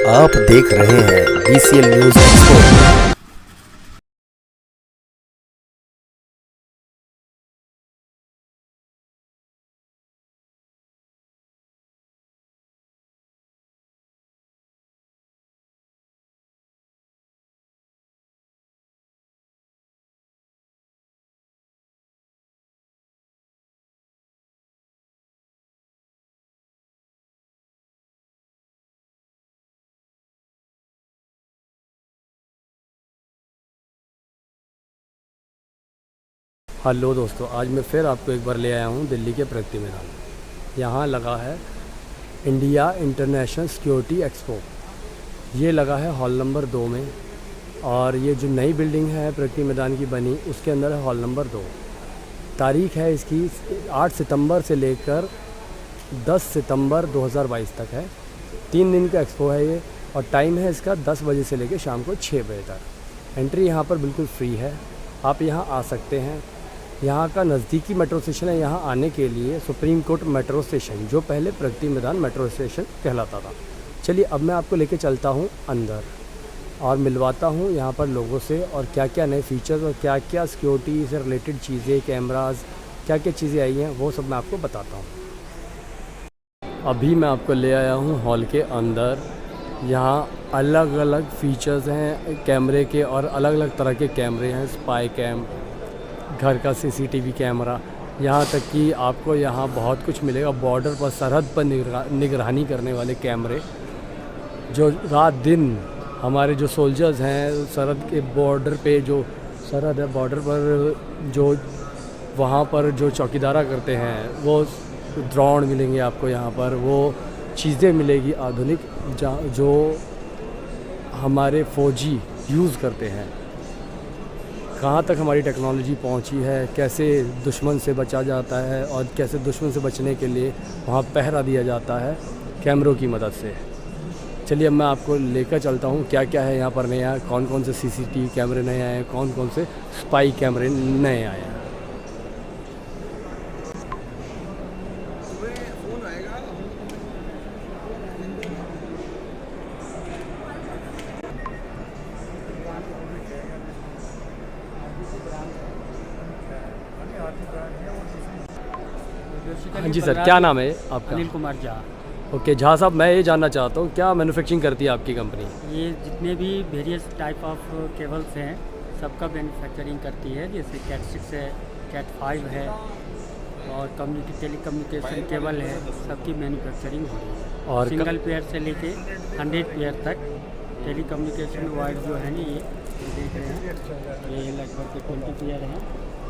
आप देख रहे हैं BCL न्यूज़ एक्सपर्ट। हेलो दोस्तों, आज मैं फिर आपको एक बार ले आया हूँ दिल्ली के प्रगति मैदान। यहाँ लगा है इंडिया इंटरनेशनल सिक्योरिटी एक्सपो। ये लगा है हॉल नंबर 2 में, और ये जो नई बिल्डिंग है प्रगति मैदान की बनी, उसके अंदर है हॉल नंबर 2। तारीख़ है इसकी 8 सितंबर से लेकर 10 सितंबर 2022 तक है। 3 दिन का एक्सपो है ये, और टाइम है इसका 10 बजे से लेकर शाम को 6 बजे तक। एंट्री यहाँ पर बिल्कुल फ्री है, आप यहाँ आ सकते हैं। यहाँ का नज़दीकी मेट्रो स्टेशन है यहाँ आने के लिए सुप्रीम कोर्ट मेट्रो स्टेशन, जो पहले प्रगति मैदान मेट्रो स्टेशन कहलाता था। चलिए अब मैं आपको लेके चलता हूँ अंदर और मिलवाता हूँ यहाँ पर लोगों से, और क्या क्या नए फीचर्स और क्या क्या सिक्योरिटी से रिलेटेड चीज़ें, कैमरास, क्या क्या चीज़ें आई हैं, वो सब मैं आपको बताता हूँ। अभी मैं आपको ले आया हूँ हॉल के अंदर। यहाँ अलग अलग फीचर्स हैं कैमरे के, और अलग अलग तरह के कैमरे हैं। स्पाई कैम, घर का CCTV कैमरा, यहाँ तक कि आपको यहाँ बहुत कुछ मिलेगा। बॉर्डर पर, सरहद पर निगरानी करने वाले कैमरे, जो रात दिन हमारे जो सोल्जर्स हैं सरहद के बॉर्डर पे, जो सरहद है बॉर्डर पर, जो वहाँ पर जो चौकीदारा करते हैं, वो ड्रोन मिलेंगे आपको यहाँ पर। वो चीज़ें मिलेगी आधुनिक जो हमारे फौजी यूज़ करते हैं। कहाँ तक हमारी टेक्नोलॉजी पहुँची है, कैसे दुश्मन से बचा जाता है, और कैसे दुश्मन से बचने के लिए वहाँ पहरा दिया जाता है कैमरों की मदद से। चलिए अब मैं आपको लेकर चलता हूँ क्या क्या है यहाँ पर नया, कौन कौन से CCTV कैमरे नए आए हैं, कौन कौन से स्पाई कैमरे नए आए हैं। हाँ जी सर, क्या नाम है आपका? अनिल कुमार झा। ओके झा साहब, मैं ये जानना चाहता हूँ क्या मैन्युफैक्चरिंग करती है आपकी कंपनी? ये जितने भी वेरियस टाइप ऑफ केबल्स हैं सबका मैन्युफैक्चरिंग करती है। जैसे कैट 6 है, कैट 5 है, और टेलीकम्युनिकेशन केबल है, सबकी मैन्युफैक्चरिंग हो रही है। और सिंगल पेयर से लेके 100 पेयर तक टेलीकम्युनिकेशन वायर जो है ना, ये देख रहे हैं, ये लगभग 20 पेयर हैं,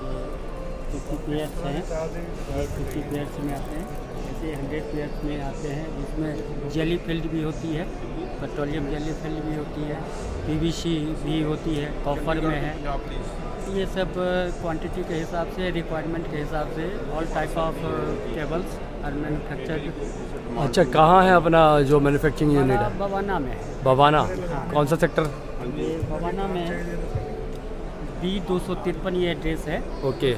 ये 50 पेयर्स हैं, ये 50 पेयर्स में आते हैं। जैसे 100 पेयर्स में आते हैं, जिसमें जेली फील्ड भी होती है, पेट्रोलियम जेली फील्ड भी होती है, PVC भी होती है, कॉपर में है। ये सब क्वांटिटी के हिसाब से, रिक्वायरमेंट के हिसाब से ऑल टाइप ऑफ केबल्स और मैन्युफैक्चर। अच्छा, कहाँ है अपना जो मैन्युफैक्चरिंग यूनिट है? बवाना में। बवाना? हाँ। कौन सा सेक्टर? ये बवाना में B253 ये एड्रेस है। ओके,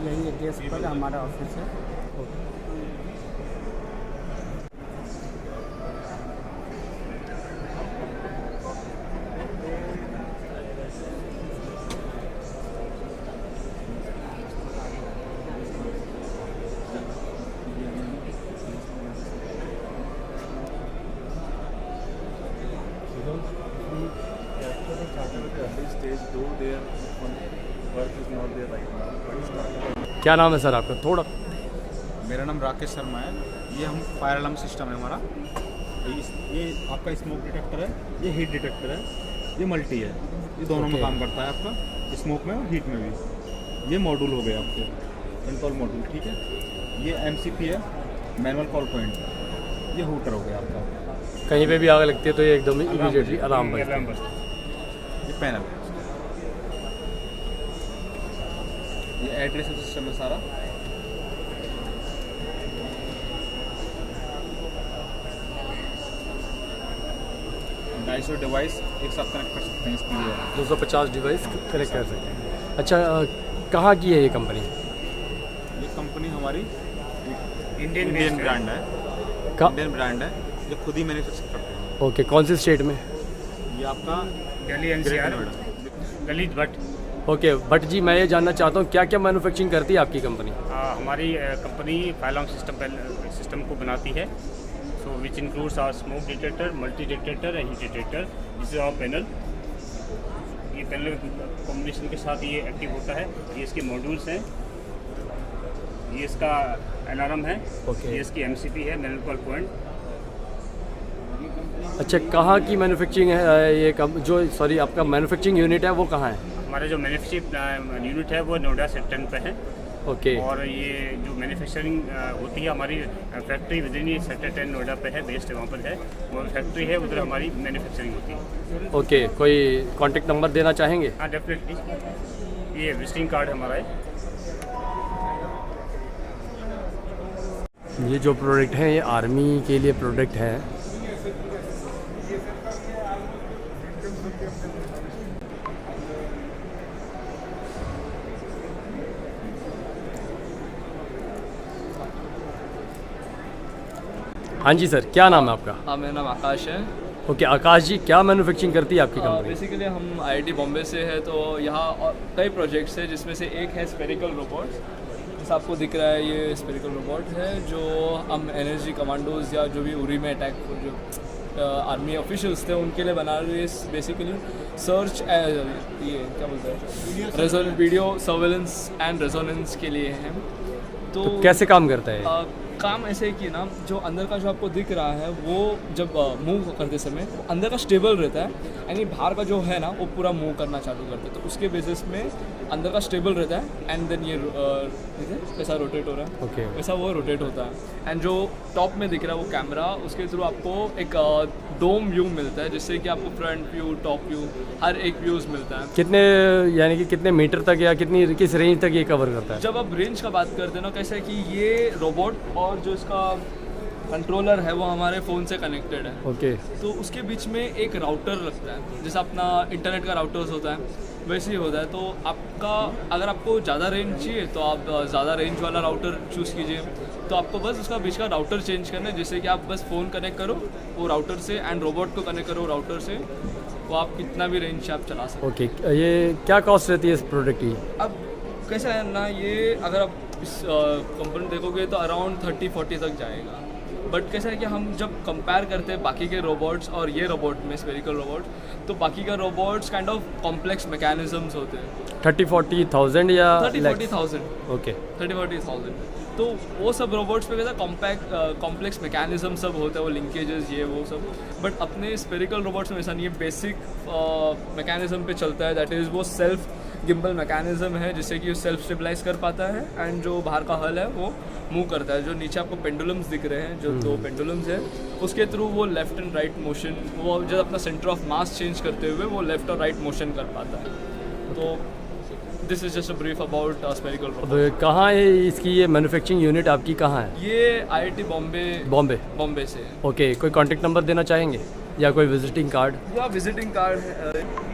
यही एड्रेस पर हमारा ऑफिस है। क्या नाम है सर आपका? थोड़ा। मेरा नाम राकेश शर्मा है। ये हम फायर अलार्म सिस्टम है हमारा। ये आपका स्मोक डिटेक्टर है, ये हीट डिटेक्टर है, ये मल्टी है, ये दोनों में काम करता है आपका, स्मोक में और हीट में भी। ये मॉड्यूल हो गया आपके कंट्रोल मॉड्यूल, ठीक है। ये MCP है, मैनुअल कॉल पॉइंट। ये हूटर हो गया आपका। कहीं पे भी आग लगती है तो ये एकदम इमीडिएटली अलार्म बजता है। ये पैनल है, ये एड्रेस सिस्टम है सारा। डिवाइस एक साथ कनेक्ट कर सकते हैं इसके लिए। 250 डिवाइस कनेक्ट कर सकते हैं। अच्छा, कहाँ की है ये कंपनी? ये कंपनी हमारी इंडियन ब्रांड है। इंडियन ब्रांड है, ये खुद ही मैन्युफैक्चर करते हैं। ओके, कौन सी स्टेट में? ये आपका Delhi greater NCR Noida. Lalit Bhatt. Okay Bhatt ji, मैं ये जानना चाहता हूँ क्या क्या मैन्युफैक्चरिंग करती है आपकी कंपनी? हमारी कंपनी फायर अलार्म सिस्टम को बनाती है। So which includes our smoke detector, multi detector and heat detector. This is our panel. ये पैनल कॉम्बिनेशन के साथ ये एक्टिव होता है। ये इसके मॉड्यूल्स हैं, ये इसका अलार्म है, ओके। ये इसकी MCP है, मैनुअल कॉल पॉइंट। अच्छा, कहाँ की मैन्युफैक्चरिंग है ये जो आपका मैन्युफैक्चरिंग यूनिट है वो कहाँ है? हमारा जो मैन्युफैक्चरिंग यूनिट है वो नोएडा सेक्टर 10 पे है। ओके, और ये जो मैन्युफैक्चरिंग होती है हमारी factory with in sector 10 Noida पे है, बेस्ड वहाँ पर है। वो फैक्ट्री है, उधर हमारी मैन्युफैक्चरिंग होती है। ओके, कोई कॉन्टेक्ट नंबर देना चाहेंगे? हाँ, डेफिनेटली। ये विजिटिंग कार्ड हमारा है। ये जो प्रोडक्ट हैं ये आर्मी के लिए प्रोडक्ट है। हाँ जी सर, क्या नाम है आपका? हाँ, मेरा नाम आकाश है। ओके आकाश जी, क्या मैन्युफैक्चरिंग करती है आपकी कंपनी? बेसिकली हम IIT बॉम्बे से है, तो यहाँ कई प्रोजेक्ट्स हैं जिसमें से एक है स्पेरिकल रोबोट। जैसा आपको दिख रहा है, ये स्पेरिकल रोबोट है जो हम एनर्जी कमांडोज या जो भी उरी में अटैक जो आर्मी ऑफिशियल्स थे उनके लिए बना रहे हैं। बेसिकली सर्च ये क्या बोलते हैं, वीडियो सर्वेलेंस एंड रेजोनेंस के लिए है। तो कैसे काम करता है? काम ऐसे है कि ना, जो अंदर का जो आपको दिख रहा है वो जब मूव करते समय वो अंदर का स्टेबल रहता है, यानी बाहर का जो है ना वो पूरा मूव करना चालू करता है। तो उसके बेसिस में अंदर का स्टेबल रहता है एंड देन ये कैसा रोटेट हो रहा है, ओके। वैसा वो रोटेट होता है। एंड जो टॉप में दिख रहा है वो कैमरा, उसके थ्रू आपको एक डोम व्यू मिलता है, जिससे कि आपको फ्रंट व्यू, टॉप व्यू, हर एक व्यूज़ मिलता है। कितने यानी कि कितने मीटर तक या किस रेंज तक ये कवर करता है? जब आप रेंज का बात करते हैं ना, कैसे है कि ये रोबोट और जो इसका कंट्रोलर है वो हमारे फ़ोन से कनेक्टेड है। ओके, तो उसके बीच में एक राउटर लगता है, जैसे अपना इंटरनेट का राउटर्स होता है वैसे ही होता है। तो आपका अगर आपको ज़्यादा रेंज चाहिए तो आप ज़्यादा रेंज वाला राउटर चूज़ कीजिए। तो आपको बस उसका बीच का राउटर चेंज करना है, जिससे कि आप बस फ़ोन कनेक्ट करो वो राउटर से एंड रोबोट को कनेक्ट करो राउटर से, वो आप कितना भी रेंज से आप चला सकते ओके। ये क्या कॉस्ट रहती है इस प्रोडक्ट की? अब कैसा है ना, ये अगर आप इस कंपनी देखोगे तो अराउंड 30-40 तक जाएगा। बट कैसा है कि हम जब कंपेयर करते हैं बाकी के रोबोट्स और ये रोबोट में, स्पेरिकल रोबोट, तो बाकी का robots kind of complex mechanisms होते हैं। 30-40,000 या 30-40,000। ओके, 30-40,000। तो वो सब रोबोट्स पे कैसा कॉम्प्लेक्स मैकेनिज्म सब होता है, वो लिंकेजेस ये वो सब। बट अपने स्पेरिकल रोबोट्स में ऐसा नहीं है, बेसिक मैकेनिज्म पे चलता है। दैट इज़ वो सेल्फ गिम्बल मैकेनिज्म है, जिससे कि वो सेल्फ स्टेबलाइज कर पाता है एंड जो बाहर का हल है वो मूव करता है। जो नीचे आपको पेंडुलम्स दिख रहे हैं, जो 2 पेंडुलम्स हैं, उसके थ्रू वो लेफ्ट एंड राइट मोशन, वो जब अपना सेंटर ऑफ मास चेंज करते हुए वो लेफ्ट और राइट मोशन कर पाता है। तो this is just a brief about spherical robot. अब कहाँ है इसकी ये मैन्युफैक्चरिंग यूनिट आपकी, कहाँ है? ये IIT बॉम्बे से है। ओके, कोई कॉन्टेक्ट नंबर देना चाहेंगे या कोई विजिटिंग कार्ड? या विजिटिंग कार्ड है।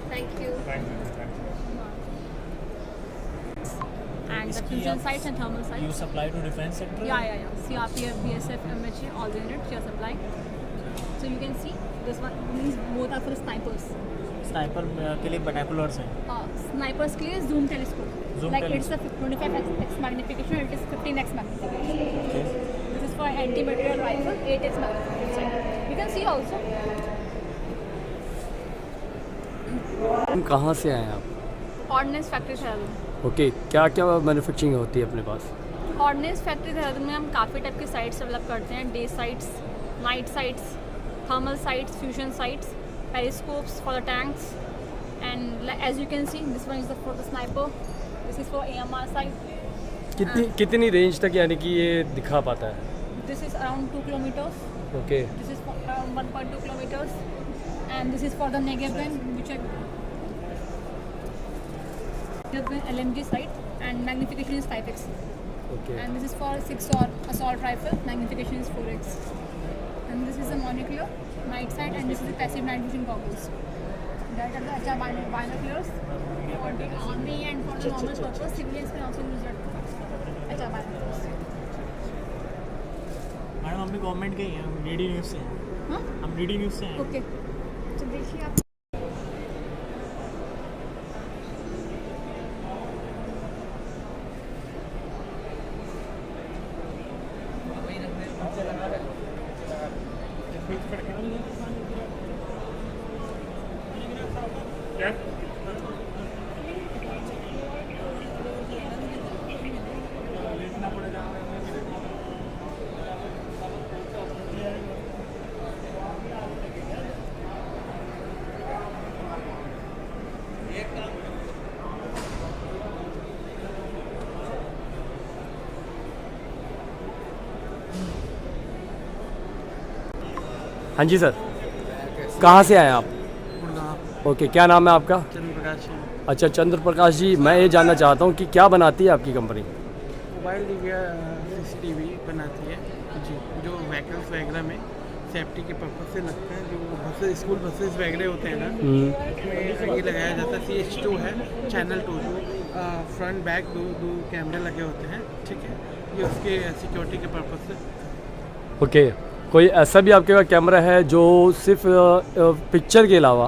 Thank you. And the fusion sites and thermal sites. You supply to defense sector? Yeah. CRPF, BSF, MHA, all the units you are supplying. So you can see this one means both are for snipers. Sniper के लिए binoculars हैं. Snipers के लिए zoom telescope. Zoom like it's a 25x magnification, it is 15x magnification. Okay. This is for anti-material rifle, 8x magnification. You can see also. कहाँ से आए हैं आप? Ordnance factory Dehradun. ओके, क्या क्या मैन्युफैक्चरिंग होती है अपने पास? ऑर्डिनेंस फैक्ट्री देहरादून में हम काफ़ी टाइप के साइट्स डेवलप करते हैं। Day sites, night sites, thermal sites, fusion sites, periscopes for the tanks, and as you can see, this one is for the sniper, This is for AMR side. कितनी range तक यानी कि ये दिखा पाता है? This is around 2 kilometers. Okay This is for around 1.2 kilometers. And this is for the negative band, which I LMG sight, and magnification is 5x. Okay And this is for 6 or assault rifle, magnification is 4x. And this is the monocular night sight, and this is the passive night vision goggles. That are the HR binoculars for the army and for the normal purpose. Civilians can also use that HR binoculars. Madam हम भी government के ही हैं, हम DD news से हैं। हाँ? हम DD news से हैं। ओके, तो देखिए आप। हाँ जी सर, कहाँ से आए आप? ओके, क्या नाम है आपका? चंद्र प्रकाश है। अच्छा चंद्र प्रकाश जी, मैं ये जानना चाहता हूँ कि क्या बनाती है आपकी कंपनी? मोबाइल CCTV बनाती है जी, जो व्हीकल्स वगैरह में सेफ्टी के पर्पज से लगते हैं, जो बसेस, स्कूल बसेस वगैरह होते हैं ना, उसमें ये लगाया जाता है। CH2 है, चैनल 2, जो फ्रंट बैक दो कैमरे लगे होते हैं, ठीक है, ये उसके सिक्योरिटी के पर्पज से। ओके, कोई ऐसा भी आपके पास कैमरा है जो सिर्फ पिक्चर के अलावा,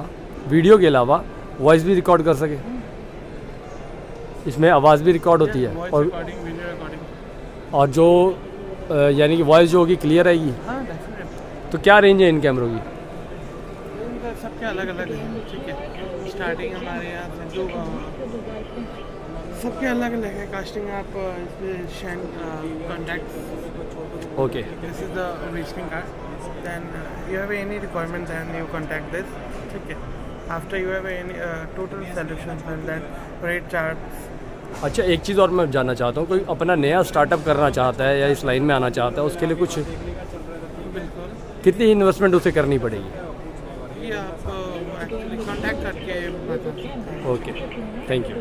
वीडियो के अलावा वॉइस भी रिकॉर्ड कर सके? इसमें आवाज़ भी रिकॉर्ड होती है वॉइस और रिकॉर्डिंग, वीडियो रिकॉर्डिंग। और जो यानी कि वॉइस जो होगी क्लियर आएगी? हाँ डेफिनेटली। तो क्या रेंज है इन कैमरों की? इनका सबके अलग अलग है, ठीक है। स्टार्टिंग हमारे यहाँ से जो सबके अलग अलग है कास्टिंग। आप इसमें शैन contact, okay, this is the visiting card. Then you have any requirement, then you contact this, ठीक है। After you have any total solutions, and then rate charts. अच्छा एक चीज़ और मैं जानना चाहता हूँ, कोई अपना नया स्टार्टअप करना चाहता है या इस लाइन में आना चाहता है, उसके लिए कुछ बिल्कुल, कितनी इन्वेस्टमेंट उसे करनी पड़ेगी? ये आप एक्चुअली कांटेक्ट करके बता सकते हैं। Okay, thank you.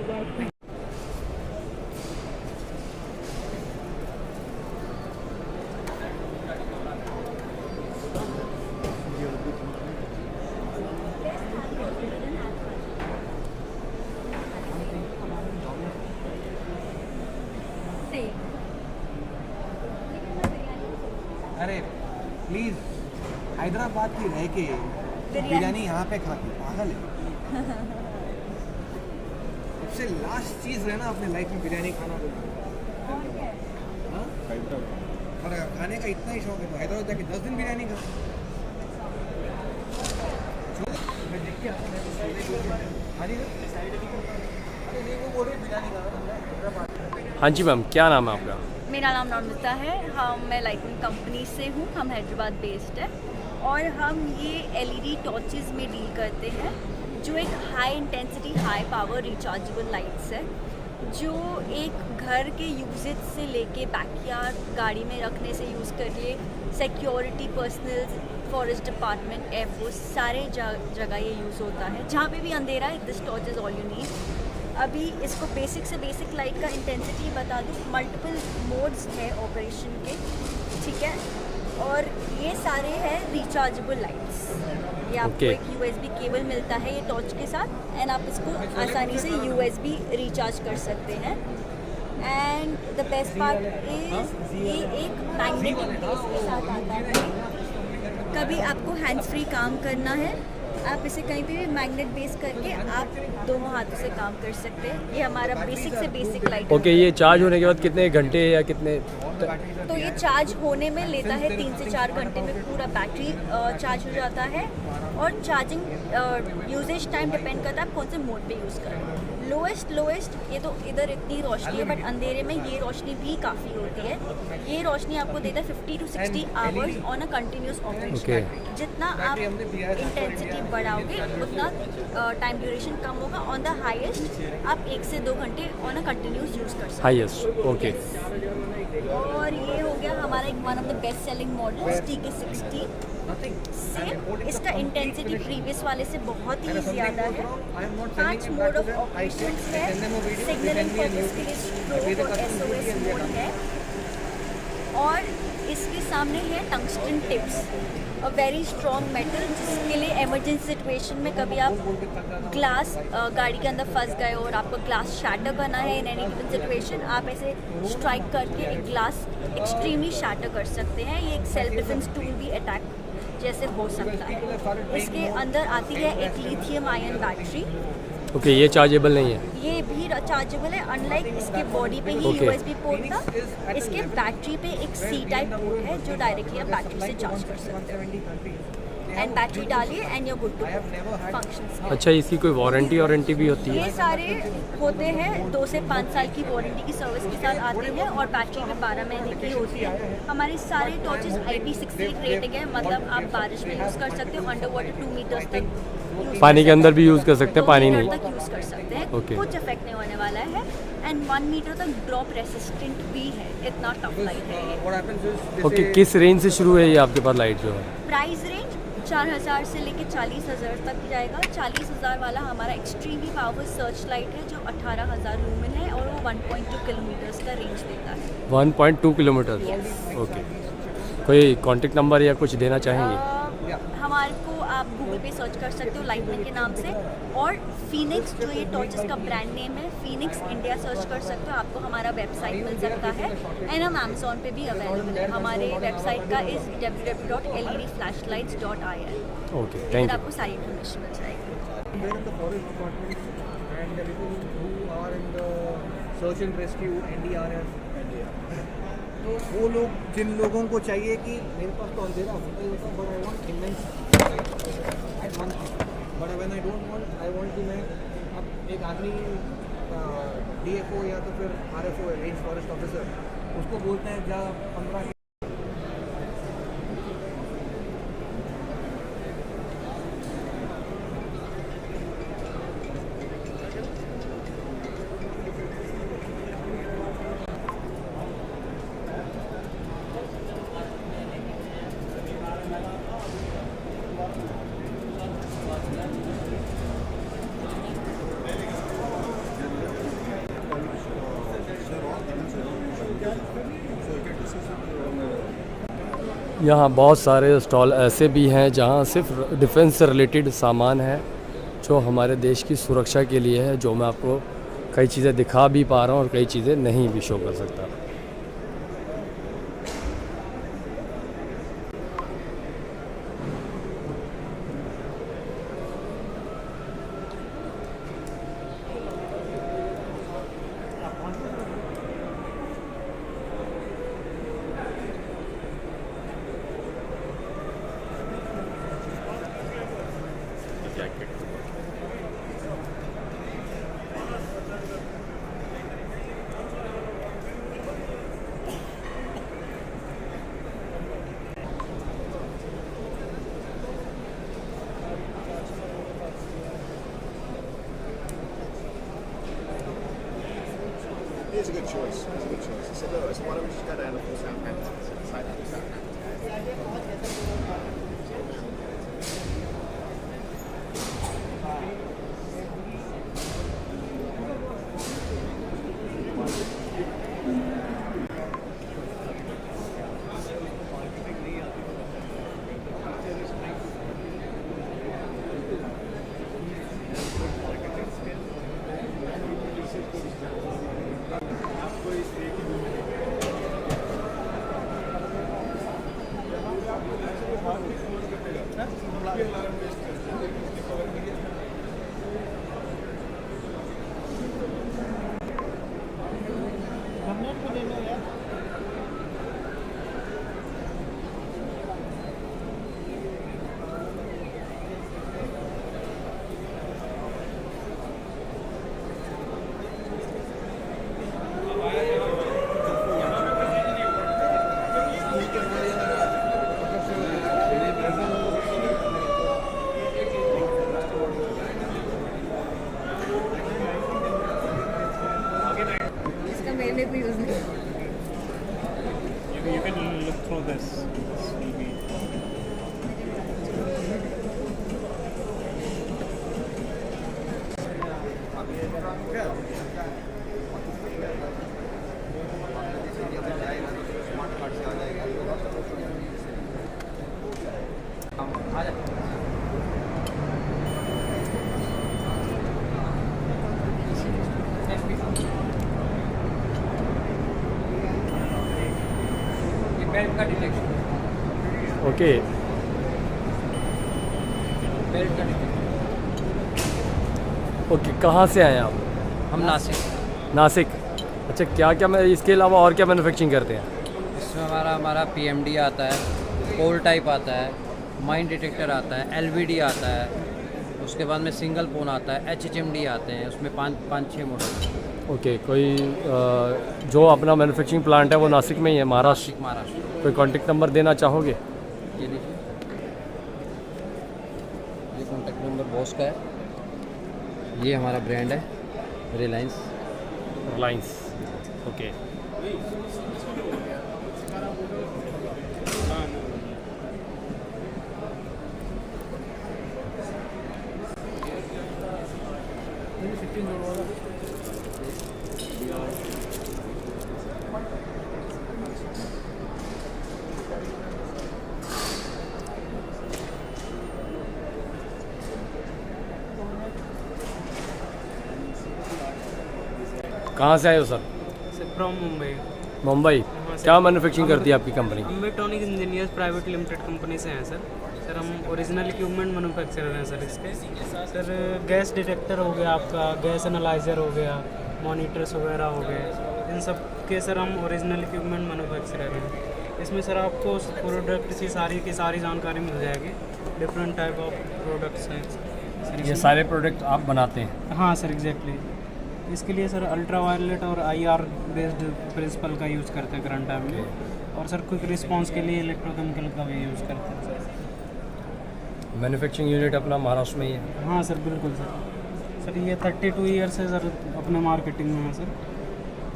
अरे प्लीज, हैदराबाद की रह के बिरयानी यहाँ पे खाती, पागल है। सबसे लास्ट चीज़ है ना अपने लाइफ में बिरयानी खाना। हाँ? और अगर खाने का इतना ही शौक है तो हैदराबाद जाके 10 दिन बिरयानी खा। मैं देख के आता हूँ। हाँ जी मैम, क्या नाम है आपका? मेरा नाम नॉर्मिता है। मैं लाइटनिंग कंपनी से हूँ, हम हैदराबाद बेस्ड है और हम ये LED टॉर्चेस में डील करते हैं, जो एक high intensity high power rechargeable lights है, जो एक घर के यूजेज से लेके बैकयार्ड गाड़ी में रखने से यूज़ करिए, security, personal, forest department, air force, सारे जगह ये यूज़ होता है। जहाँ पे भी अंधेरा है, this torch is all you need. अभी इसको बेसिक से बेसिक लाइट का इंटेंसिटी बता दूँ, मल्टीपल मोड्स है ऑपरेशन के, ठीक है, और ये सारे हैं रिचार्जेबल लाइट्स। ये आपको एक USB केबल मिलता है ये टॉर्च के साथ, एंड आप इसको आसानी से USB रिचार्ज कर सकते हैं। And the best part is ये एक मैग्नेटिक बेस के साथ आता है। कभी आपको हैंड्स फ्री काम करना है, आप इसे कहीं पे भी मैग्नेट बेस करके आप दोनों हाथों से काम कर सकते हैं। ये हमारा बेसिक से बेसिक लाइट। ओके, ये चार्ज होने के बाद कितने घंटे या कितने? तो ये चार्ज होने में लेता है 3 से 4 घंटे में पूरा बैटरी चार्ज हो जाता है, और चार्जिंग यूजेज टाइम डिपेंड करता है आप कौन से मोड पे यूज़ करें। लोएस्ट ये तो इधर इतनी रोशनी है, बट अंधेरे में ये रोशनी भी काफ़ी होती है। ये रोशनी आपको देता है 50 to 60 hours on a continuous operation. जितना आप इंटेंसिटी बढ़ाओगे उतना टाइम ड्यूरेशन कम होगा। ऑन द हाईएस्ट आप 1 से 2 घंटे ऑन अ कंटिन्यूस यूज़ कर सकते हाईएस्ट ओके। हैं। और ये हो गया हमारा एक one of the best selling model TK60। Same इसका इंटेंसिटी प्रीवियस वाले से बहुत ही ज़्यादा है। 5 मोड ऑफ ऑपरेशन है, सिग्नलिंग पर्पस के लिए स्ट्रोक और SOS मोड है, और इसके सामने है tungsten tips, a very strong metal, जिसके लिए इमरजेंसी सिचुएशन में कभी आप ग्लास गाड़ी के अंदर फंस गए और आपको ग्लास शैटर करना है इन एनी गिवन सिचुएशन, आप ऐसे स्ट्राइक करके एक ग्लास एक्सट्रीमली शैटर कर सकते हैं। ये एक सेल्फ डिफेंस टूल भी अटैक जैसे हो सकता है। इसके अंदर आती है एक लिथियम आयन बैटरी। ओके, ये चार्जेबल नहीं है? ये भी चार्जेबल है, अनलाइक इसके बॉडी पे ही USB पोर्ट था, इसके बैटरी पे एक C टाइप पोर्ट है जो डायरेक्टली आप बैटरी से चार्ज कर सकते हैं। एंड बैटरी डालिए and your good to functions. अच्छा, इसकी कोई वारंटी भी होती है? ये सारे होते हैं 2 से 5 साल की वारंटी की सर्विस के साथ आते हैं, और बैटरी में 12 महीने की होती है। हमारे सारे टॉर्चेस IP68 रेटिंग है, मतलब आप बारिश में यूज़ कर सकते हो, अंडर वाटर 2 मीटर्स तक पानी के अंदर भी यूज़ कर सकते हैं, पानी नहीं तक यूज़ कर सकते हैं। Okay. कुछ इफेक्ट नहीं होने वाला है, एंड 1 मीटर तक ड्रॉप रेसिस्टेंट भी है, इतना टफ लाइट है ये। ओके, किस रेंज से शुरू है ये आपके पास लाइट जो है? प्राइस रेंज 4000 से लेके 40,000 तक जाएगा। 40,000 वाला हमारा एक्सट्रीमली पावर सर्च लाइट है जो 18,000 लूमेन है, और वो 1.2 किलोमीटर्स का रेंज देता है। 1.2 किलोमीटर? ओके। कोई कॉन्टेक्ट नंबर या कुछ देना चाहेंगे? हमारे को आप गूगल पे सर्च कर सकते हो लाइटनिंग के नाम से, और फीनिक्स जो ये टॉर्चेस का ब्रांड नेम है, फीनिक्स इंडिया सर्च कर सकते हो, आपको हमारा वेबसाइट मिल सकता है। एंड हम अमेज़ॉन पे भी अवेलेबल है। हमारे वेबसाइट का इस www.ledflashlights.in। Okay, thank you. आपको सारी इन्फॉर्मेशन मिल जाएगी। तो वो लोग, जिन लोगों को चाहिए कि मेरे पास तो अंधेरा होता है, but I want immense at one, but when I don't want, I want कि मैं अब एक आदमी DFO या तो फिर RFO रेंज फॉरेस्ट ऑफिसर, उसको बोलते हैं जा 15 यहाँ बहुत सारे स्टॉल ऐसे भी हैं जहाँ सिर्फ डिफेंस से रिलेटेड सामान है, जो हमारे देश की सुरक्षा के लिए है, जो मैं आपको कई चीज़ें दिखा भी पा रहा हूँ और कई चीज़ें नहीं भी शो कर सकता। It's a good choice. It's a good choice. I said, no, so why don't we just go down to full sound panel? Sunday को यूज़ नहीं। You can look through this. This will be. Okay okay, कहाँ से आए आप? हम नासिक। नासिक। अच्छा, क्या क्या मैं इसके अलावा और क्या मैन्युफैक्चरिंग करते हैं? इसमें हमारा PMD आता है, पोल टाइप आता है, माइन डिटेक्टर आता है, LVD आता है, उसके बाद में सिंगल पोन आता है, HHMD आते हैं, उसमें पाँच छः मॉडल। ओके, कोई जो अपना मैन्युफैक्चरिंग प्लांट है वो नासिक में ही है, महाराष्ट्र? महाराष्ट्र। कोई कॉन्टेक्ट नंबर देना चाहोगे? ये देखिए, ये कॉन्टेक्ट नंबर बॉस का है, ये हमारा ब्रांड है रिलायंस। ओके। कहाँ से आए हो सर? फ्रॉम मुंबई। मुंबई। क्या मैन्युफैक्चरिंग करती है आपकी कंपनी? अम्बेटॉनिक इंजीनियर्स प्राइवेट लिमिटेड कंपनी से हैं सर। सर हम ओरिजिनल इक्विपमेंट मैन्युफैक्चरर हैं सर इसके। सर गैस डिटेक्टर हो गया आपका, गैस एनालाइज़र हो गया, मॉनिटर्स वगैरह हो गए, इन सब के सर हम ओरिजिनल इक्विपमेंट मैन्युफैक्चरर हैं। इसमें सर आपको प्रोडक्ट की सारी जानकारी मिल जाएगी। डिफरेंट टाइप ऑफ प्रोडक्ट्स हैं। ये सारे प्रोडक्ट आप बनाते हैं? हाँ सर, एग्जैक्टली। इसके लिए सर अल्ट्रा वायलेट और IR बेस्ड प्रिंसिपल का यूज़ करते हैं करंट टाइम में, और सर क्विक रिस्पांस के लिए इलेक्ट्रोकेमिकल का भी यूज़ करते हैं सर। मैन्युफैक्चरिंग यूनिट अपना महाराष्ट्र में ही है? हाँ सर, बिल्कुल सर। सर ये 32 ईयर से सर अपने मार्केटिंग में है सर।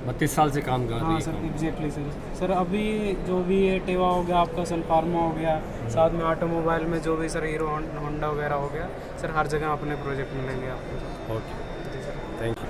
32 साल से काम कर रही है? हाँ सर, एग्जैक्टली सर। सर अभी जो भी ये टेवा हो गया आपका, सन फार्मा हो गया, साथ में ऑटोमोबाइल में जो भी सर हीरो होंडा वगैरह हो गया सर, हर जगह अपने प्रोजेक्ट मिलेंगे आपको। Okay, thank you.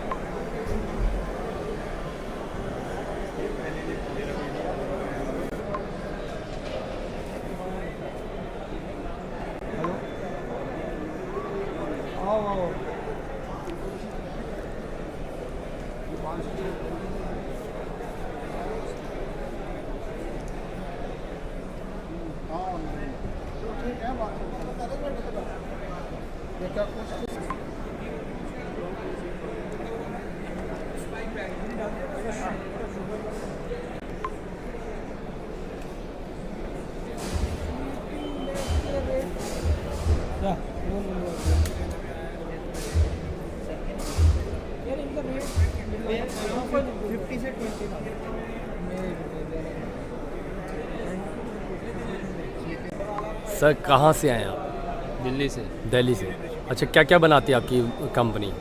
सर कहाँ से आए आप? दिल्ली से। दिल्ली से। अच्छा, क्या क्या बनाती है आपकी कंपनी?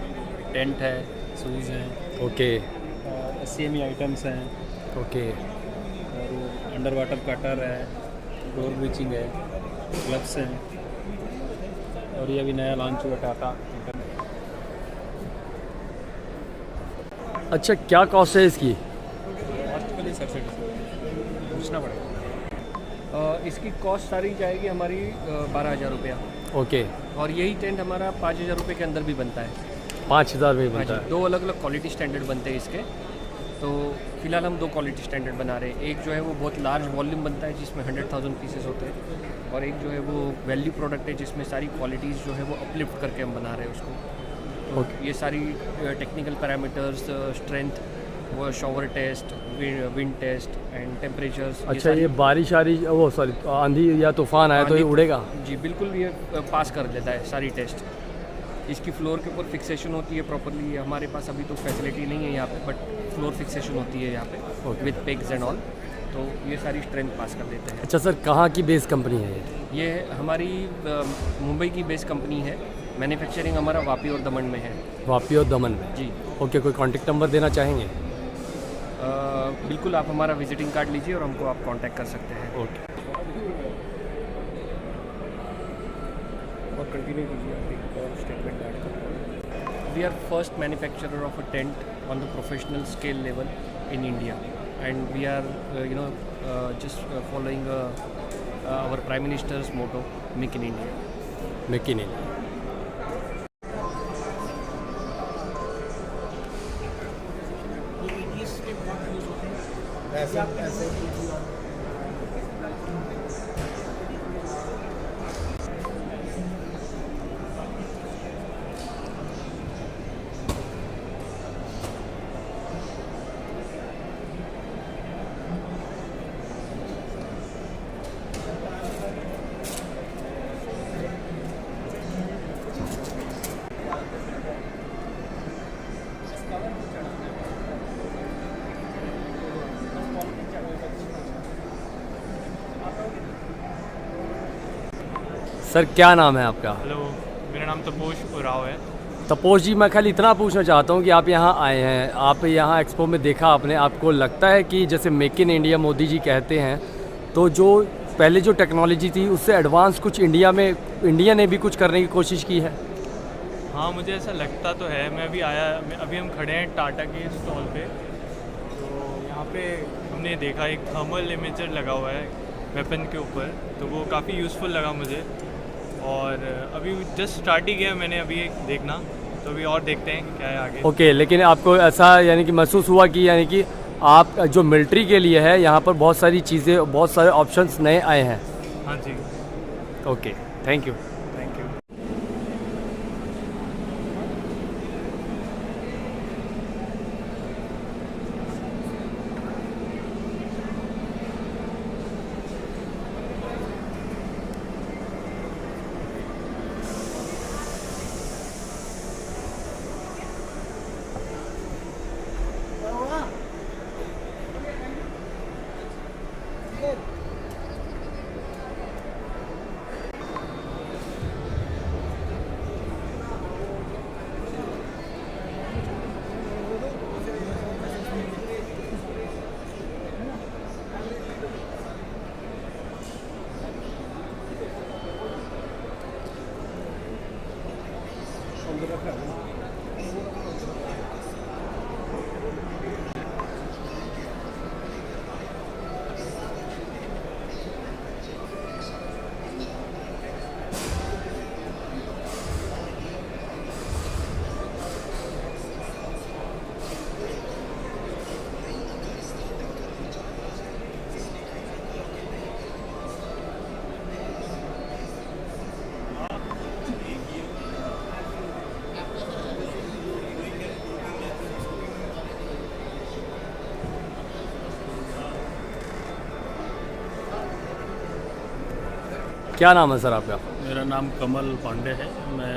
टेंट है, शूज़ हैं। ओके। SCME आइटम्स हैं। ओके। और अंडर वाटर कटर है, डोर ब्लीचिंग है, ग्लव्स हैं, और ये अभी नया लॉन्च हुआ टाटा। अच्छा, क्या कॉस्ट है इसकी? कॉस्ट के लिए सब्सिडी पूछना पड़ेगा। इसकी कॉस्ट सारी जाएगी हमारी 12,000 रुपया। ओके। और यही टेंट हमारा 5,000 रुपये के अंदर भी बनता है। 5,000 में बनता है? 2 अलग अलग क्वालिटी स्टैंडर्ड बनते हैं इसके। तो फिलहाल हम 2 क्वालिटी स्टैंडर्ड बना रहे हैं। एक जो है वो बहुत लार्ज वॉल्यूम बनता है जिसमें 100,000 पीसेस होते हैं, और एक जो है वो वैल्यू प्रोडक्ट है जिसमें सारी क्वालिटीज़ जो है वो अपलिफ्ट करके हम बना रहे हैं उसको। तो ये सारी टेक्निकल पैरामीटर्स, स्ट्रेंथ, वो shower test, wind test and temperatures. अच्छा, ये बारिश आ रही, वो सॉरी, आंधी या तूफान आए तो ये उड़ेगा? जी बिल्कुल, ये पास कर लेता है सारी टेस्ट। इसकी फ्लोर के ऊपर फिक्सेशन होती है प्रॉपरली। हमारे पास अभी तो फैसिलिटी नहीं है यहाँ पे, बट फ्लोर फिक्सेशन होती है यहाँ पे विद पेग्स एंड ऑल, तो ये सारी स्ट्रेंथ पास कर देते हैं। अच्छा सर, कहाँ की बेस कंपनी है ये? ये हमारी मुंबई की बेस कंपनी है। मैन्युफैक्चरिंग हमारा वापी और दमन में है। वापी और दमन में? जी। ओके, कोई कॉन्टेक्ट नंबर देना चाहेंगे? बिल्कुल आप हमारा विजिटिंग कार्ड लीजिए और हमको आप कांटेक्ट कर सकते हैं। ओके, और कंटिन्यू कीजिए, आप एक और स्टेटमेंट ऐड करें। We are first manufacturer of a tent on the professional scale level in India and we are just following our prime minister's motto make in India. Make in India. Sir क्या नाम है आपका? Hello, मेरा नाम तपोश उराव है। तपोश जी, मैं खाली इतना पूछना चाहता हूँ कि आप यहाँ आए हैं, आप यहाँ एक्सपो में देखा आपने, आपको लगता है कि जैसे make in India Modi ji कहते हैं, तो जो पहले जो टेक्नोलॉजी थी उससे एडवांस कुछ इंडिया ने भी कुछ करने की कोशिश की है? हाँ, मुझे ऐसा लगता तो है। अभी हम खड़े हैं टाटा के स्टॉल पे, तो यहाँ पे हमने देखा एक थर्मल इमेजर लगा हुआ है वेपन के ऊपर, तो वो काफ़ी यूज़फुल लगा मुझे। और अभी जस्ट स्टार्ट ही किया मैंने अभी एक देखना, तो अभी और देखते हैं क्या है आगे। ओके, लेकिन आपको ऐसा यानी कि महसूस हुआ कि यानी कि आप जो मिलिट्री के लिए है यहाँ पर बहुत सारी चीज़ें, बहुत सारे ऑप्शंस नए आए हैं? हाँ जी। Okay, thank you. Thank you. क्या नाम है सर आपका? मेरा नाम कमल पांडे है। मैं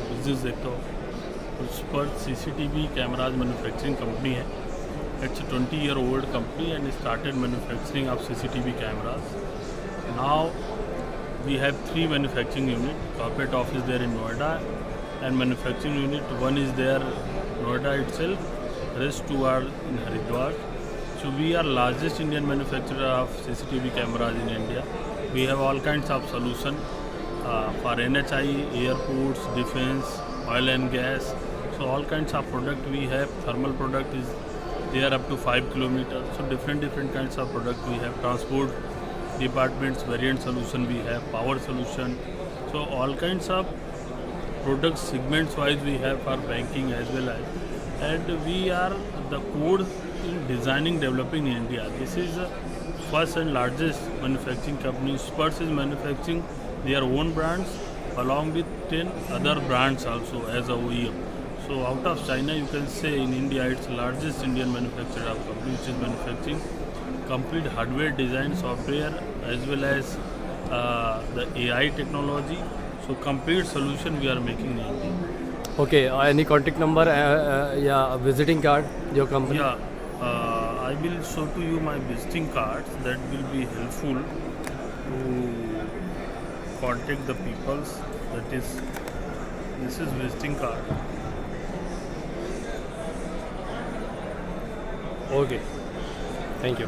बिजनेस देखता हूँ। उस पर CCTV कैमराज मैन्युफैक्चरिंग कंपनी है। It's 20-year-old company and started manufacturing of CCTV cameras. Now we have 3 manufacturing unit. Corporate office there in Noida and manufacturing unit 1 is there Noida itself, rest 2 are in Haridwar. So we are largest Indian manufacturer of CCTV cameras in India. We have all kinds of solution for NHI, airports, defense, oil and gas. So all kinds of product we have. Thermal product is there up to 5 kilometers. So different kinds of product we have. Transport departments, variant solution we have, power solution. So all kinds of product segments wise we have for banking as well as. And we are the core in designing, developing in India. This is first and largest manufacturing company. Spurs is manufacturing their own brands along with 10 other brands also as a OEM. So out of China, you can say in India, it's largest Indian manufacturer of company which is manufacturing complete hardware design, software as well as the AI technology. So complete solution we are making in India. Okay, any contact number या visiting card your company? Yeah. I will show to you my visiting cards that will be helpful to contact the peoples. That is, this is visiting card. Okay, thank you.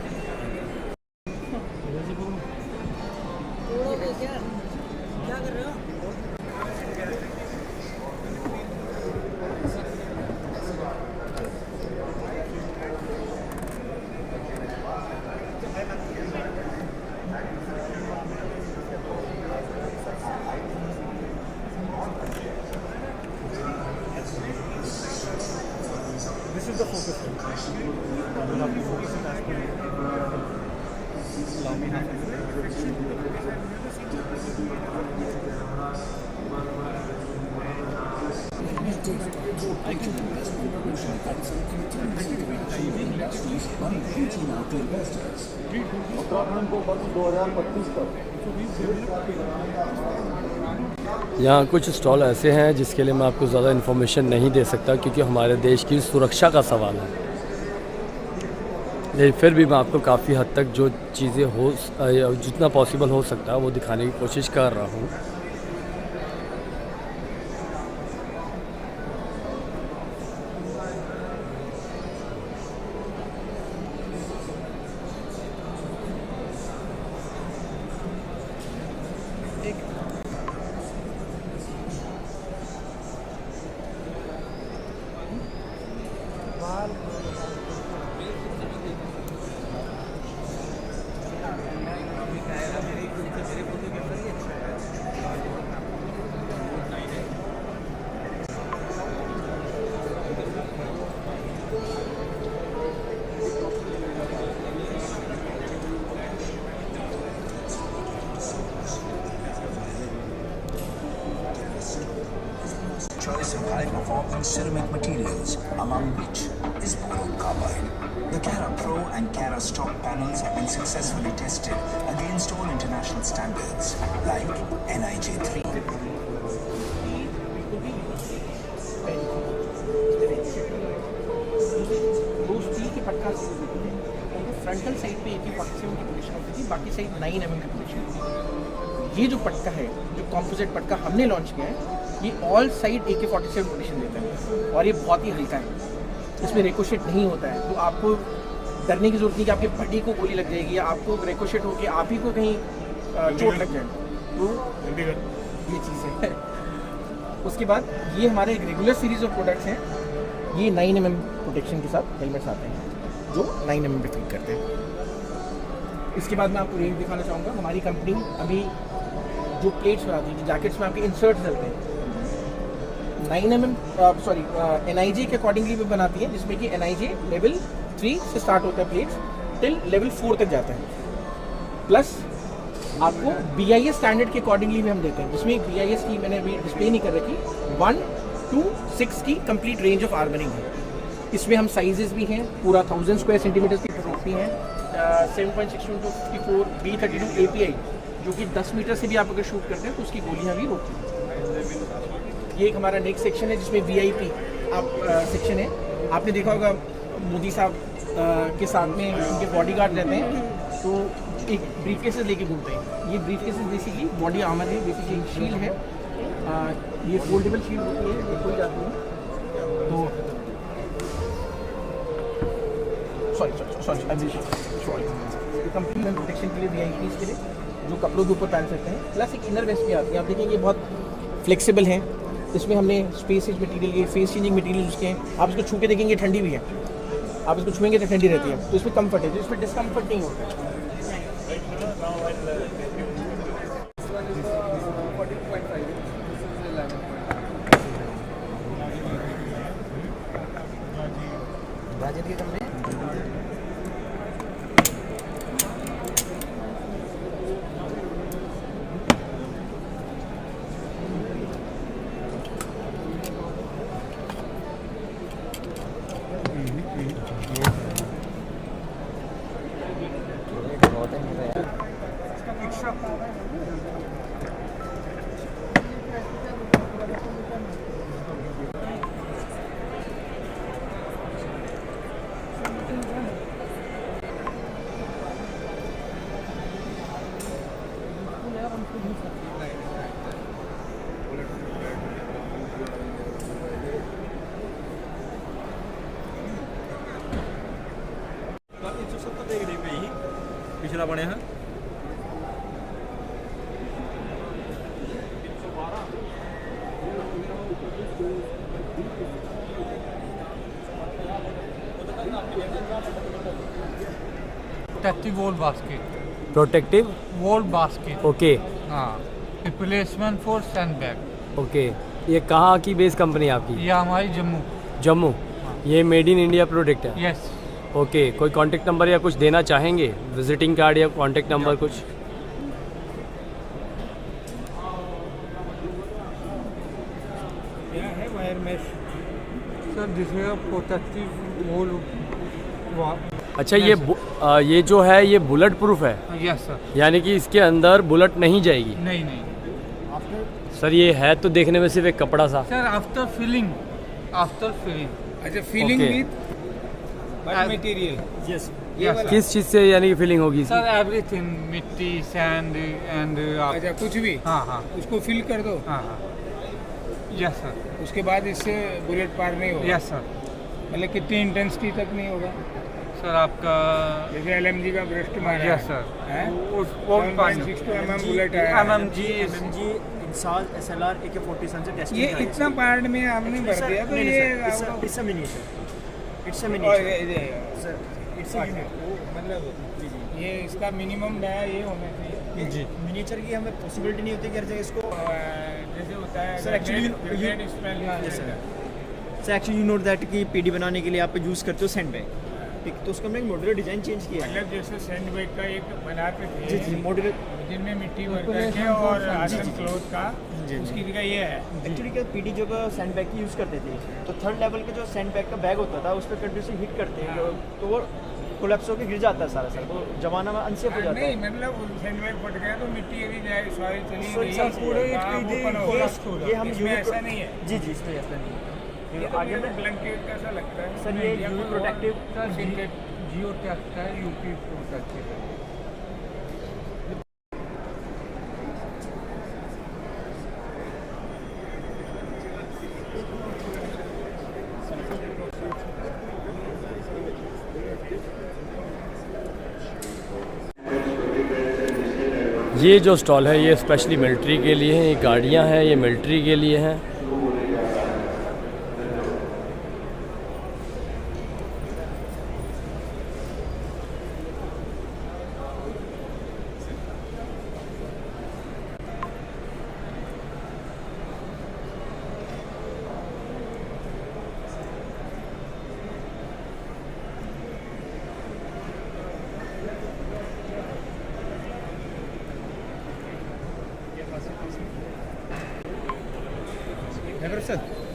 This is the focus. We'll have to focus it as per allow me half a यहाँ कुछ stall ऐसे हैं जिसके लिए मैं आपको ज़्यादा information नहीं दे सकता क्योंकि हमारे देश की सुरक्षा का सवाल है, लेकिन फिर भी मैं आपको काफ़ी हद तक जो चीज़ें हो जितना पॉसिबल हो सकता है वो दिखाने की कोशिश कर रहा हूँ। Choice of high-performance ceramic materials, among which is boron carbide. The Cara Pro and Cara Stock panels have been successfully tested against all international standards, like NIJ3. Frontal side पे 80-47 की पोजीशन होती थी, बाकी साइड 9 mm की position होती थी। ये जो पटका है, जो कॉम्पोजिट पटका हमने लॉन्च किया है, ये ऑल साइड AK-47 पोजीशन देता है और ये बहुत ही हल्का है, इसमें रिकोशेट नहीं होता है। तो आपको डरने की जरूरत नहीं कि आपके बॉडी को गोली लग जाएगी या आपको रिकोशेट होकर आप ही को कहीं चोट लग जाए, तो ये चीज़ है। उसके बाद ये हमारे रेगुलर सीरीज ऑफ प्रोडक्ट्स हैं, ये 9 mm प्रोटेक्शन के साथ हेलमेट्स आते हैं जो 9 mm पे फिट करते हैं। इसके बाद मैं आपको रेंज दिखाना चाहूँगा। हमारी कंपनी अभी जो प्लेट्स बनाती है, जैकेट्स में आपके इंसर्ट्स डलते हैं, 9 mm NIJ के अकॉर्डिंगली भी बनाती है, जिसमें कि NIJ लेवल 3 से स्टार्ट होता है प्लेट्स टिल लेवल 4 तक जाता है। प्लस आपको BIS स्टैंडर्ड के अकॉर्डिंगली भी हम देते हैं, जिसमें BIS की मैंने अभी डिस्प्ले नहीं कर रखी, 1 to 6 की कंप्लीट रेंज ऑफ आर्मरिंग है। इसमें हम साइजेस भी हैं, पूरा 1000 स्क्वायर सेंटीमीटर की ट्रॉफी हैं, 7.62 B32 API, जो कि 10 मीटर से भी आप अगर शूट करते हैं तो उसकी गोलियां भी रोकती हैं। ये एक हमारा नेक्स्ट सेक्शन है जिसमें VIP आप सेक्शन है। आपने देखा होगा मोदी साहब के साथ में उनके बॉडीगार्ड रहते हैं, तो एक ब्रीफ केसेस लेके घूमते हैं। ये brief cases basically body armour है, बेसिकली शील्ड है, ये फोल्डेबल शील्ड होती है, ये खुल जाती है। तो सॉरी कंप्लीट प्रोटेक्शन के लिए VIPs के लिए जो कपड़ों के ऊपर पहन सकते हैं, प्लस एक इनर वेस्ट भी आती है। आप देखेंगे बहुत फ्लेक्सिबल है, इसमें हमने स्पेस मटेरियल, ये फेस चेंजिंग मटेरियल उसके हैं। आप इसको छू के देखेंगे ठंडी भी है, आप इसको छुएंगे तो ठंडी रहती है, तो इसमें कम्फर्ट है, तो इसमें डिस्कम्फर्ट नहीं होता है। राजद के कमरे 170 ਦੇ ਕਰੀਬ ਪਈ ਸੀ ਪਿਛਲਾ ਬਣਿਆ ਹੈ। protective wall basket. Protective Wall basket. Okay हाँ रिप्लेसमेंट फॉर सैंडबैग. ओके, ये कहाँ की बेस कंपनी है आपकी? ये हमारी जम्मू. जम्मू. ये मेड इन इंडिया प्रोडक्ट है? यस. ओके, कोई कांटेक्ट नंबर या कुछ देना चाहेंगे? विजिटिंग कार्ड या कांटेक्ट नंबर कुछ? क्या है wire mesh? Sir this is a protective wall. अच्छा, ये जो है ये बुलेट प्रूफ है? Yes sir. यानी कि इसके अंदर बुलेट नहीं जाएगी? नहीं नहीं सर ये है तो देखने में सिर्फ एक कपड़ा सा. Sir after filling. अच्छा filling Okay. With material. Yes. किस चीज़ से यानी कि फिलिंग होगी? सर एवरीथिंग, मिट्टी, सैंड एंड. अच्छा कुछ भी. हाँ हाँ उसको फिल कर दो. हाँ हाँ. Yes sir. उसके बाद इससे बुलेट पार नहीं होगा. Yes sir. मतलब कितनी इंटेंसिटी तक नहीं होगा? सर आपका जैसे LMG का ब्रस्ट मारा. Yes sir. वो 7.62 mm बुलेट है. MMG इंसाज SLR AK-47 से टेस्ट ये इतना पार्ट में आपने भर दिया तो ये it's a miniature. It's a और miniature. Sir it's a unit. मतलब ये इसका मिनिमम डाया ये होना चाहिए. जी. मिनिएचर की हमें पॉसिबिलिटी नहीं होती कि हर जगह इसको जैसे होता है sir actually you know that कि PD बनाने के लिए आप यूज़ करते हो सैंडबैग. ठीक, तो उसका हमने मॉड्यूलर डिज़ाइन चेंज किया है. मतलब जैसे सैंडबैग का एक बनाते थे. जी जी मॉड्यूलर जिनमें मिट्टी भर करके और आसन क्लोथ का उसकी जगह ये है. एक्चुअली क्या PD जो सैंडबैग की यूज़ करते थे तो थर्ड लेवल के जो सैंडबैग का बैग होता था उस पर कंटिन्यूसली हिट करते हैं तो वो कोलैप्स होकर गिर जाता है सारा. तो जमाना में अनसेफ हो जाता है. नहीं मतलब सैंडबैग फट गया तो मिट्टी यदि जाए सॉइल चली गई सर पूरे ये हम इसमें ऐसा नहीं है. जी जी इसमें ऐसा नहीं है. ये तो आगे में ब्लैंकेट कैसा लगता है सर ये यूवी प्रोटेक्टिव जियो टेक्सटाइल यूपी प्रोटेक्टिव. ये जो स्टॉल है ये स्पेशली मिलिट्री के लिए है. ये गाड़ियाँ हैं, ये मिलिट्री के लिए हैं. है सर.